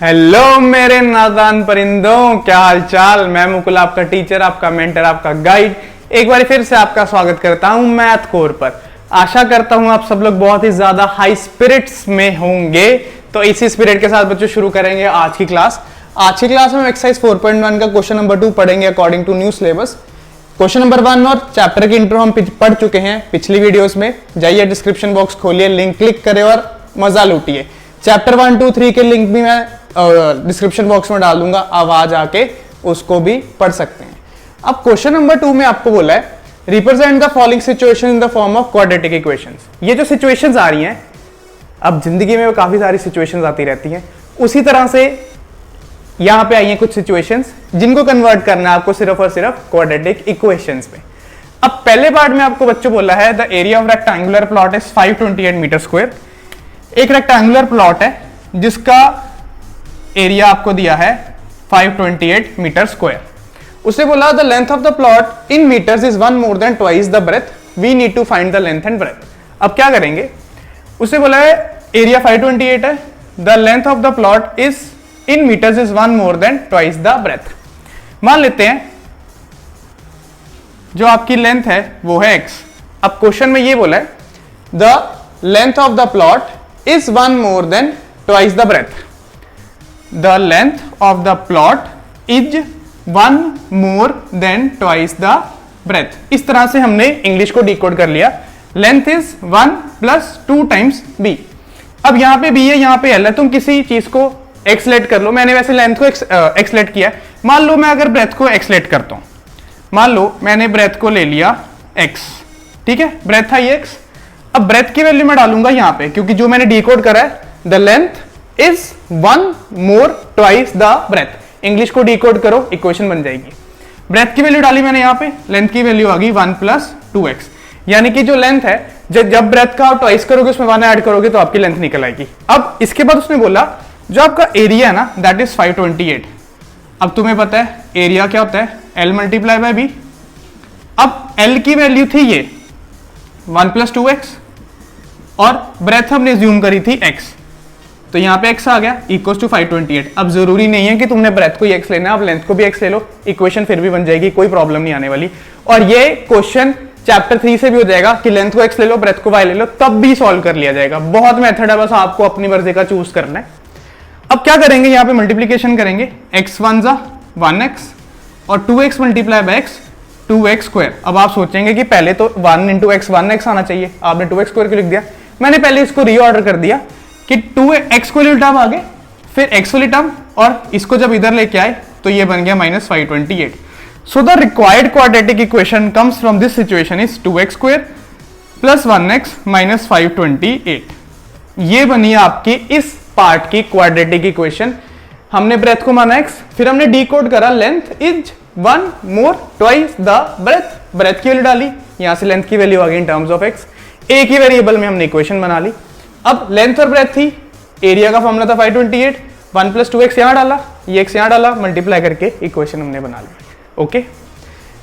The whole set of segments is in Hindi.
हेलो मेरे नादान परिंदों, क्या हाल चाल। मैं मुकुल, आपका टीचर, आपका मेंटर, आपका गाइड, एक बार फिर से आपका स्वागत करता हूं मैथ कोर पर। आशा करता हूं आप सब लोग बहुत ही ज्यादा हाई स्पिरिट्स में होंगे। तो इसी स्पिरिट के साथ बच्चों शुरू करेंगे आज की क्लास। आज की क्लास में हम एक्सरसाइज 4.1 का क्वेश्चन नंबर 2 पढ़ेंगे according to new syllabus. Question number 1 और चैप्टर की इंट्रो हम पढ़ चुके हैं पिछली वीडियोस में। जाइए डिस्क्रिप्शन बॉक्स खोलिए, लिंक क्लिक करें और मजा लूटिए। चैप्टर 1, 2, 3 के लिंक भी मैं डिस्क्रिप्शन बॉक्स में डाल दूंगा, आप आ जाके उसको भी पढ़ सकते हैं। अब क्वेश्चन नंबर 2 में आपको बोला है represent the following situation in the form of quadratic equations. ये जो सिचुएशंस आ रही हैं, अब जिंदगी में काफी सारी सिचुएशंस आती रहती हैं, उसी तरह से यहां पे आई हैं कुछ सिचुएशंस जिनको कन्वर्ट करना है आपको सिर्फ और सिर्फ क्वाड्रेटिक इक्वेशंस में। अब पहले पार्ट में आपको बच्चों बोला है the area of rectangular plot is 528 metre square. एक रेक्टेंगुलर प्लॉट है जिसका एरिया आपको दिया है 528 मीटर स्क्वायर। उसे बोला the length of the plot in metres is 1 more than twice the breadth, we need to find the length and breadth. अब क्या करेंगे, उसे बोला है एरिया 528 है, the length of the plot is in metres is 1 more than twice the breadth. मान लेते हैं जो आपकी लेंथ है वो है x। अब क्वेश्चन में ये बोला है the length of the plot is 1 more than twice the breadth. The length of the plot is 1 more than twice the breadth। इस तरह से हमने इंग्लिश को डिकोड कर लिया। Length is 1 + 2 times b। अब यहां पे b है, यहां पे l है, तुम किसी चीज को एक्सलेट कर लो। मैंने वैसे लेंथ को एक्सलेट किया है। मान लो मैं अगर ब्रेथ को एक्सलेट करता हूं, मान लो मैंने ब्रेथ को ले लिया x, ठीक है, ब्रेथ था ये x। अब ब्रेथ की वैल्यू मैं डालूंगा यहां पे, क्योंकि जो मैंने डिकोड करा है the length is 1 more twice the breadth. English को डिकोड करो, इक्वेशन बन जाएगी। ब्रेथ की वैल्यू डाली मैंने यहां पे, लेंथ की वैल्यू आ गई 1 + 2x। यानी कि जो लेंथ है जब ब्रेथ का ट्वाइस करोगे उसमें 1 ऐड करोगे तो आपकी लेंथ निकल आएगी। अब इसके बाद उसने बोला जो आपका एरिया है ना दैट इज 528। अब तुम्हें पता है एरिया क्या होता है, l × b। अब l की वैल्यू थी ये 1 + 2x और ब्रेथ हमने ज्यूम करी थी x, तो यहां पे x आ गया इक्वल्स टू 528। अब जरूरी नहीं है कि तुमने ब्रेथ को ही x लेना है, आप लेंथ को भी x ले लो, इक्वेशन फिर भी बन जाएगी, कोई प्रॉब्लम नहीं आने वाली। और ये क्वेश्चन चैप्टर 3 से भी हो जाएगा कि लेंथ को x ले लो, ब्रेथ को y ले लो, तब भी सॉल्व कर लिया जाएगा। बहुत मेथड है, बस आपको अपनी मर्जी का चूज करना है। अब क्या करेंगे, यहाँ पे मल्टीप्लीकेशन करेंगे, x1 = 1x और 2x × x 2x²। अब आप सोचेंगे कि पहले तो 1 × x 1x आना चाहिए, आपने 2x² क्यों लिख दिया। मैंने पहले इसको रीऑर्डर कर दिया कि 2x वाली टर्म आगे, फिर x वाली टर्म, और इसको जब इधर लेके आए तो ये बन गया -528। So the required quadratic equation comes from this situation is 2x² + 1x - 528। ये बनी आपकी इस पार्ट की क्वाड्रेटिक इक्वेशन। हमने ब्रेथ को माना x, फिर हमने डिकोड करा length is 1 more twice the breadth. Breadth की वैल्यू डाली, यहां से लेंथ की वैल्यू आ गई इन टर्म्स ऑफ x। एक ही वेरिएबल में हमने इक्वेशन बना ली। अब लेंथ और ब्रेथ थी, एरिया का फॉर्मूला था 528, 1 + 2x यहां डाला, ये x यहां डाला, मल्टीप्लाई करके इक्वेशन हमने बना ली। ओके,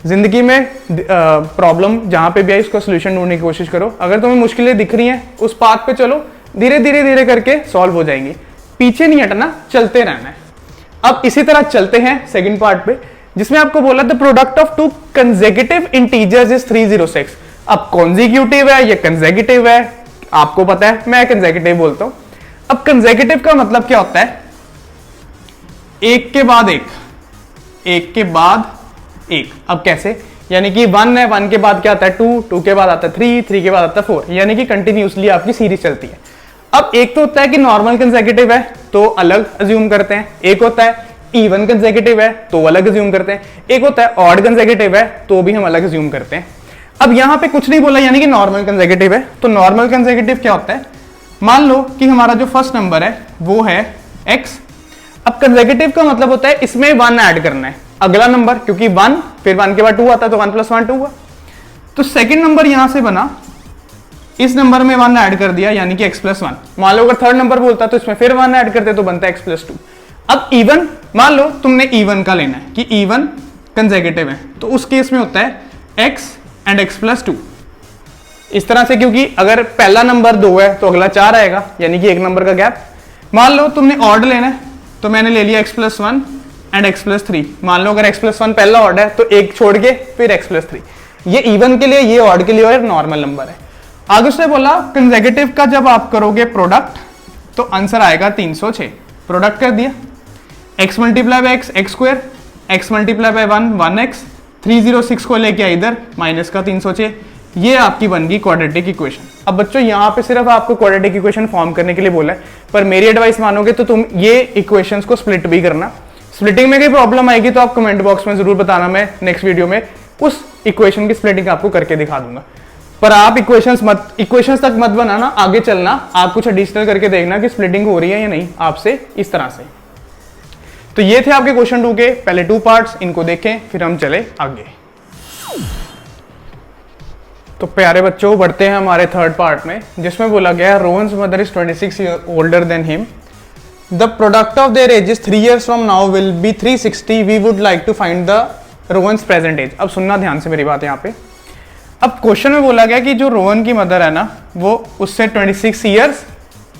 जिंदगी में प्रॉब्लम जहां पे भी आई उसका सोल्यूशन ढूंढने की कोशिश करो। अगर तुम्हें मुश्किलें दिख रही हैं उस पाथ पे चलो, धीरे धीरे करके सॉल्व हो जाएंगी। पीछे नहीं हटना, चलते रहना है। अब इसी तरह चलते हैं सेकेंड पार्ट पे, जिसमें आपको बोला the product of 2 consecutive integers is 306। अब कॉन्जिक्यूटिव है, ये कंसेक्यूटिव है, आपको पता है, मैं कंसेक्यूटिव बोलता हूं। अब कंसेक्यूटिव का मतलब क्या होता है, एक के बाद एक, एक के बाद एक। अब कैसे, यानी कि 1 है, 1 के बाद क्या आता है 2, 2 के बाद आता है 3, 3 के बाद आता है 4, यानी कि कंटिन्यूसली आपकी सीरीज चलती है। अब एक तो होता है कि नॉर्मल कंसेक्यूटिव है तो अलग अज्यूम करते हैं, एक होता है इवन कंसेक्यूटिव है तो अलग अज्यूम करते हैं, एक होता है ऑड कंसेक्यूटिव है तो भी हम अलग अज्यूम करते हैं। अब यहां पे कुछ नहीं बोला, यानी कि नॉर्मल कंसेक्यूटिव है। तो नॉर्मल कंसेक्यूटिव क्या होता है, मान लो कि हमारा जो फर्स्ट नंबर है वो है x। अब कंसेक्यूटिव का मतलब होता है इसमें 1 ऐड करना है, अगला नंबर, क्योंकि 1 फिर 1 के बाद 2 आता है तो 1 + 1 2 हुआ। तो सेकंड नंबर यहां से बना, इस नंबर में 1 ऐड कर दिया, यानी कि x + 1। मान लो अगर थर्ड नंबर बोलता तो इसमें फिर 1 ऐड करते तो बनता है x + 2। अब इवन, मान लो तुमने इवन का लेना है कि इवन कंसेक्यूटिव है, तो उस केस में होता है x and x + 2। इस तरह से, क्योंकि अगर पहला नंबर 2 है तो अगला 4 आएगा, यानी कि एक नंबर का गैप। मान लो तुमने ऑड लेना है तो मैंने ले लिया x+1 एंड x+3। मान लो अगर x+1 पहला ऑर्ड है तो एक छोड़ के फिर x+3। ये इवन के लिए, ये ऑड के लिए और नॉर्मल नंबर है। आगे उसने बोला कंसेक्यूटिव का जब आप करोगे प्रोडक्ट तो आंसर आएगा 306। प्रोडक्ट कर दिया, x multiply by x x square, x multiply by 1 1x, 306 को लेके इधर माइनस का 306। ये आपकी बन गई क्वाड्रेटिक इक्वेशन। अब बच्चों यहाँ पे सिर्फ आपको क्वाड्रेटिक इक्वेशन फॉर्म करने के लिए बोला है, पर मेरी एडवाइस मानोगे तो तुम ये इक्वेशंस को स्प्लिट भी करना। स्प्लिटिंग में कोई प्रॉब्लम आएगी तो आप कमेंट बॉक्स में जरूर बताना, मैं नेक्स्ट वीडियो में उस इक्वेशन की स्प्लिटिंग आपको करके दिखा दूंगा। पर आप इक्वेशंस तक मत बनाना, आगे चलना आप कुछ एडिशनल करके देखना कि स्प्लिटिंग हो रही है या नहीं आपसे इस तरह से। तो ये थे आपके क्वेश्चन 2 के पहले 2 पार्ट्स, इनको देखें फिर हम चले आगे। तो प्यारे बच्चों बढ़ते हैं हमारे थर्ड पार्ट में, जिसमें बोला गया Rohan's mother is 26 year older than him. The product of their ages 3 years from now will be 360। We would like to find the Rohan's present age. अब सुनना ध्यान से मेरी बात यहाँ पे। अब क्वेश्चन में बोला गया कि जो रोहन की मदर है ना वो उससे 26 ईयर्स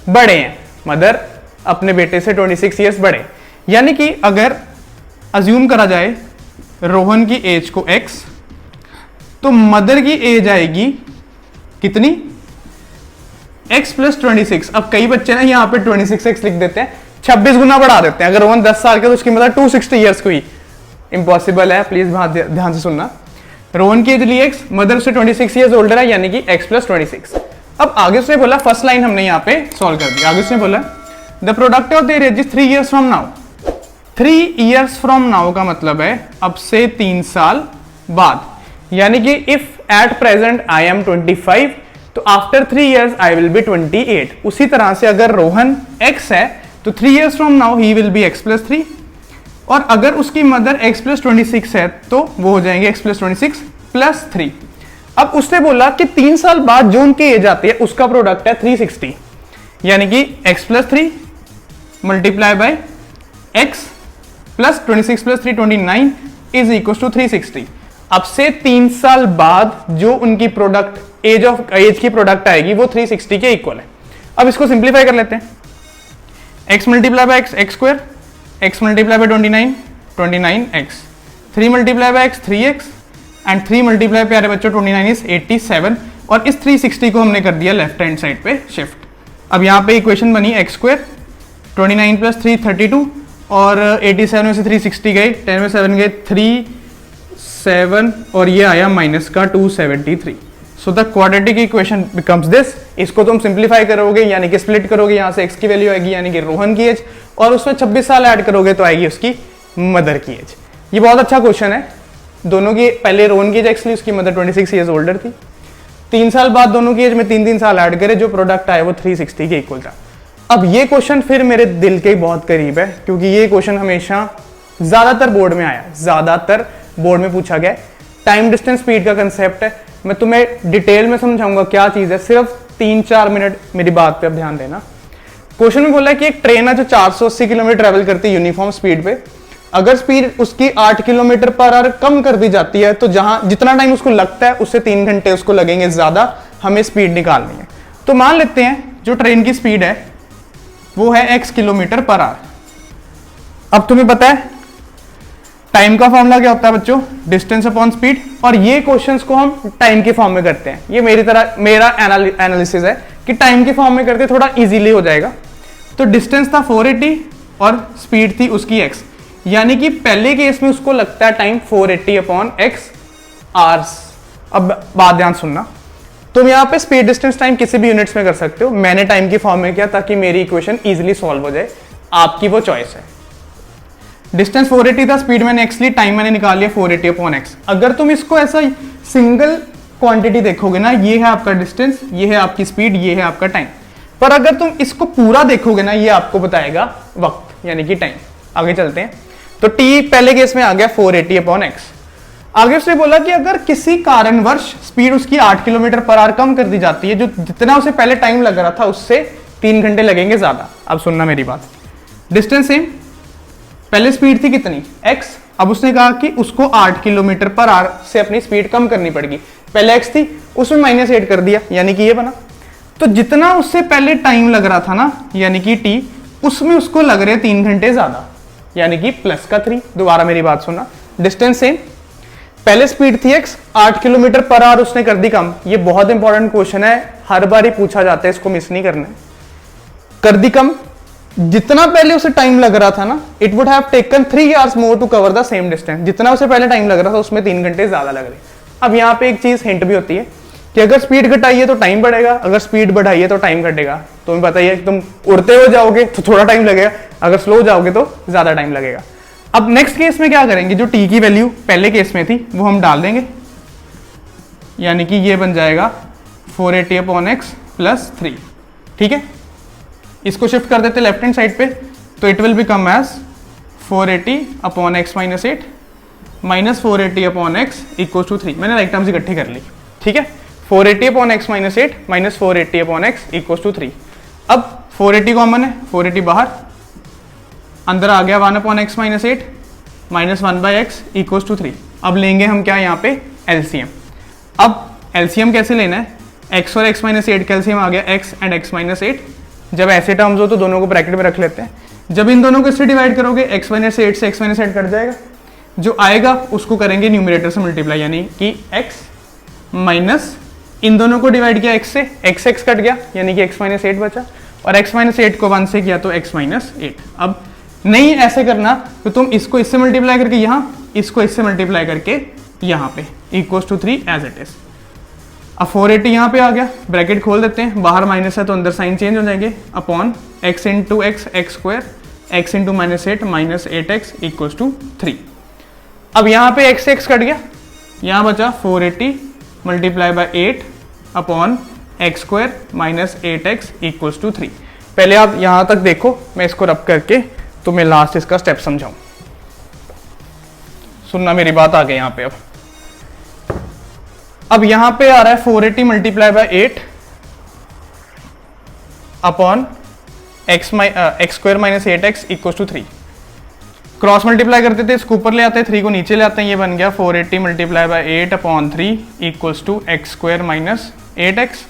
बड़े हैं, मदर अपने बेटे से 26 ईयर्स बड़े। यानी कि अगर अज्यूम करा जाए रोहन की एज को x, तो मदर की एज आएगी कितनी, x + 26। अब कई बच्चे ना यहाँ पे 26x लिख देते हैं, 26 गुना बढ़ा देते हैं। अगर रोहन 10 साल के तो उसकी मदर 260 ईयर्स को ही, इम्पॉसिबल है, प्लीज ध्यान से सुनना। रोहन की एज ली x, मदर से 26 ईयर्स ओल्डर है, यानी कि x + 26। अब आगे उसने बोला, फर्स्ट लाइन हमने यहाँ पे सॉल्व कर दी। आगे उसने बोला the product of their age is 3 years from now. 3 years from now का मतलब है अब से 3 साल बाद, यानी कि if at present I am 25 तो after 3 years I will be 28। उसी तरह से अगर रोहन x है तो 3 years from now he will be x + 3, और अगर उसकी मदर x + 26 है तो वो हो जाएंगे x + 26 + 3। अब उसने बोला कि 3 साल बाद जो उनकी एज आती है उसका प्रोडक्ट है 360, यानी कि x + 3 multiply by x + 26 + 3 29 is equal to 360। अब से 3 साल बाद जो उनकी प्रोडक्ट एज की प्रोडक्ट आएगी वो 360 के इक्वल है। अब इसको सिंप्लीफाई कर लेते हैं, x multiply by x x square, x multiply by 29 29x, 3 multiply by x 3x and 3 multiply प्यारे बच्चों 29 इज 87, और इस 360 को हमने कर दिया लेफ्ट हैंड साइड पे शिफ्ट। अब यहाँ पे इक्वेशन बनी x स्क्वायर 29 + 3 32, और 87 में से 360 गए, 10 में 7 गए 3 7, और ये आया माइनस का 273। So the quadratic equation becomes this. इसको तुम सिंप्लीफाई करोगे यानी कि स्प्लिट करोगे, यहाँ से x की वैल्यू आएगी यानी कि रोहन की एज, और उसमें 26 साल ऐड करोगे तो आएगी उसकी मदर की एज। ये बहुत अच्छा क्वेश्चन है। दोनों की पहले रोहन की एज एक्चुअली उसकी मदर 26 ईयर्स ओल्डर थी, 3 साल बाद दोनों की एज में 3 साल ऐड करे, जो प्रोडक्ट आया वो 360 के इक्वल था। अब ये क्वेश्चन फिर मेरे दिल के बहुत करीब है, क्योंकि ये क्वेश्चन हमेशा ज्यादातर बोर्ड में आया, ज्यादातर बोर्ड में पूछा गया। टाइम डिस्टेंस स्पीड का कंसेप्ट है, मैं तुम्हें डिटेल में समझाऊंगा क्या चीज है, सिर्फ 3-4 मिनट मेरी बात पे अब ध्यान देना। क्वेश्चन में बोला है कि एक ट्रेन है जो 480 किलोमीटर ट्रेवल करती है यूनिफॉर्म स्पीड पे, अगर स्पीड उसकी 8 km/h कम कर दी जाती है तो जहां जितना टाइम उसको लगता है उससे 3 घंटे उसको लगेंगे ज्यादा, हमें स्पीड निकालनी है। तो मान लेते हैं जो ट्रेन की स्पीड है वो है x km/h। अब तुम्हें पता है टाइम का फॉर्मूला क्या होता है बच्चों, डिस्टेंस अपॉन स्पीड, और ये क्वेश्चंस को हम टाइम के फॉर्म में करते हैं। ये मेरा एनालिसिस है कि टाइम के फॉर्म में करते थोड़ा इजीली हो जाएगा। तो डिस्टेंस था 480 और स्पीड थी उसकी x, यानी कि पहले केस में उसको लगता है टाइम 480/x आवर्स। अब बात ध्यान सुनना, तुम यहाँ पे स्पीड डिस्टेंस टाइम किसी भी यूनिट्स में कर सकते हो, मैंने टाइम की फॉर्म में किया ताकि मेरी इक्वेशन इजीली सॉल्व हो जाए, आपकी वो चॉइस है। डिस्टेंस 480 था, स्पीड मैंने x ली, टाइम मैंने निकाल लिया 480/x। अगर तुम इसको ऐसा सिंगल क्वांटिटी देखोगे ना, ये है आपका डिस्टेंस, ये है आपकी स्पीड, ये है आपका टाइम, पर अगर तुम इसको पूरा देखोगे ना ये आपको बताएगा वक्त यानी कि टाइम। आगे चलते हैं, तो t पहले केस में आ गया 480/x। आगे उसने बोला कि अगर किसी कारणवश स्पीड उसकी 8 km/h कम कर दी जाती है, जो जितना उसे पहले टाइम लग रहा था उससे 3 घंटे लगेंगे ज्यादा। अब सुनना मेरी बात, डिस्टेंस सेम, पहले स्पीड थी कितनी x, अब उसने कहा कि उसको 8 km/h से अपनी स्पीड कम करनी पड़ेगी। पहले x थी उसमें -8 कर दिया यानी कि ये बना। तो जितना उससे पहले टाइम लग रहा था ना यानी कि t, उसमें उसको लग रहे 3 घंटे ज्यादा, यानी कि प्लस का 3। दोबारा मेरी बात सुनना, डिस्टेंस सेम, पहले स्पीड थी x, 8 किलोमीटर पर आवर उसने कर दी कम। ये बहुत इंपॉर्टेंट क्वेश्चन है, हर बार ही पूछा जाता है, इसको मिस नहीं करना है। कर दी कम, जितना पहले उसे टाइम लग रहा था ना, it would have taken 3 hours more to cover the same distance. जितना उसे पहले टाइम लग रहा था उसमें 3 घंटे ज्यादा लग रहे। अब यहाँ पे एक चीज हिंट भी होती है कि अगर स्पीड घटाइए तो टाइम बढ़ेगा, अगर स्पीड बढ़ाइए तो टाइम घटेगा। तुम्हें बताइए, तुम उड़ते हुए जाओगे तो थोड़ा टाइम लगेगा, अगर स्लो जाओगे तो ज्यादा टाइम लगेगा। अब नेक्स्ट केस में क्या करेंगे, जो t की वैल्यू पहले केस में थी वो हम डाल देंगे, यानी कि ये बन जाएगा 480 अपॉन एक्स प्लस 3। ठीक है, इसको शिफ्ट कर देते लेफ्ट हैंड साइड पे, तो it will become as 480 upon x minus 8 minus 480 upon x equal to 3। मैंने राइट टर्म्स इकट्ठी कर ली। ठीक है, 480 upon x minus 8 minus 480 upon x equal to 3। अब 480 कॉमन है, 480 बाहर, अंदर आ गया 1 upon x minus 8 minus 1 by x equal to 3। अब लेंगे हम क्या यहाँ पे, एलसीएम। अब एलसीएम कैसे लेना है, x और x माइनस 8 का एलसीएम आ गया x एंड x माइनस 8। जब ऐसे टर्म्स हो तो दोनों को ब्रैकेट में रख लेते हैं। जब इन दोनों को इससे डिवाइड करोगे x माइनस 8 से x माइनस 8 कट जाएगा, जो आएगा उसको करेंगे न्यूमरेटर से मल्टीप्लाई, यानी कि x माइनस इन दोनों को डिवाइड किया x से, x कट गया यानी कि x माइनस 8 बचा, और x माइनस 8 को 1 से किया तो x माइनस 8। अब नहीं ऐसे करना तो तुम इसको इससे मल्टीप्लाई करके यहाँ, इसको इससे मल्टीप्लाई करके यहाँ पे equals to 3 as it is. अब 480 यहाँ पे आ गया, ब्रैकेट खोल देते हैं, बाहर माइनस है तो अंदर साइन चेंज हो जाएंगे, upon x into x x square x into minus 8 minus 8x equals to 3। अब यहाँ पे x कट गया, यहाँ बचा 480 multiply by 8 upon x square minus 8x equals to 3। पहले आप यहाँ तक देखो, मैं इसको रब करके तुम्हें लास्ट इसका स्टेप समझाऊं। सुनना मेरी बात, आ गई यहाँ पे। अब यहाँ पे आ रहा है 480 multiply by 8 upon x square minus 8x equal to 3। Cross multiply करते थे, इसको ऊपर ले आते हैं, 3 को नीचे ले आते हैं, ये बन गया 480 multiply by 8 upon 3 equals to x square minus 8x।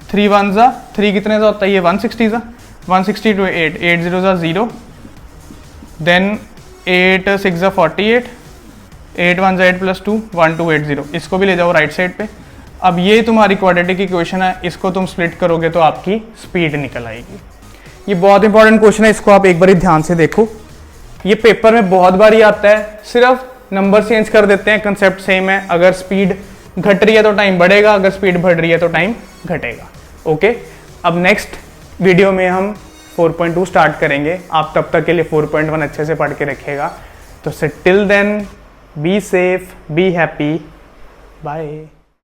3 1 जा 3 कितने जा होता है, ये 160 जा, 160 टू 8 8 0 जा 0, देन 8 6 जा 48, 8 1 जा 8 प्लस 2 1 2 8 0। इसको भी ले जाओ राइट साइड पे। अब ये तुम्हारी क्वाड्रेटिक इक्वेशन है, इसको तुम स्प्लिट करोगे तो आपकी स्पीड निकल आएगी। ये बहुत इंपॉर्टेंट क्वेश्चन है, इसको आप एक बार ध्यान से देखो। ये पेपर में बहुत बार ही आता है, सिर्फ नंबर चेंज कर देते हैं, कंसेप्ट सेम है। अगर स्पीड घट रही है तो टाइम बढ़ेगा, अगर स्पीड बढ़ रही है तो टाइम घटेगा। ओके, अब नेक्स्ट वीडियो में हम 4.2 स्टार्ट करेंगे। आप तब तक के लिए 4.1 अच्छे से पढ़ के रखिएगा। तो till then, be safe, be happy, bye.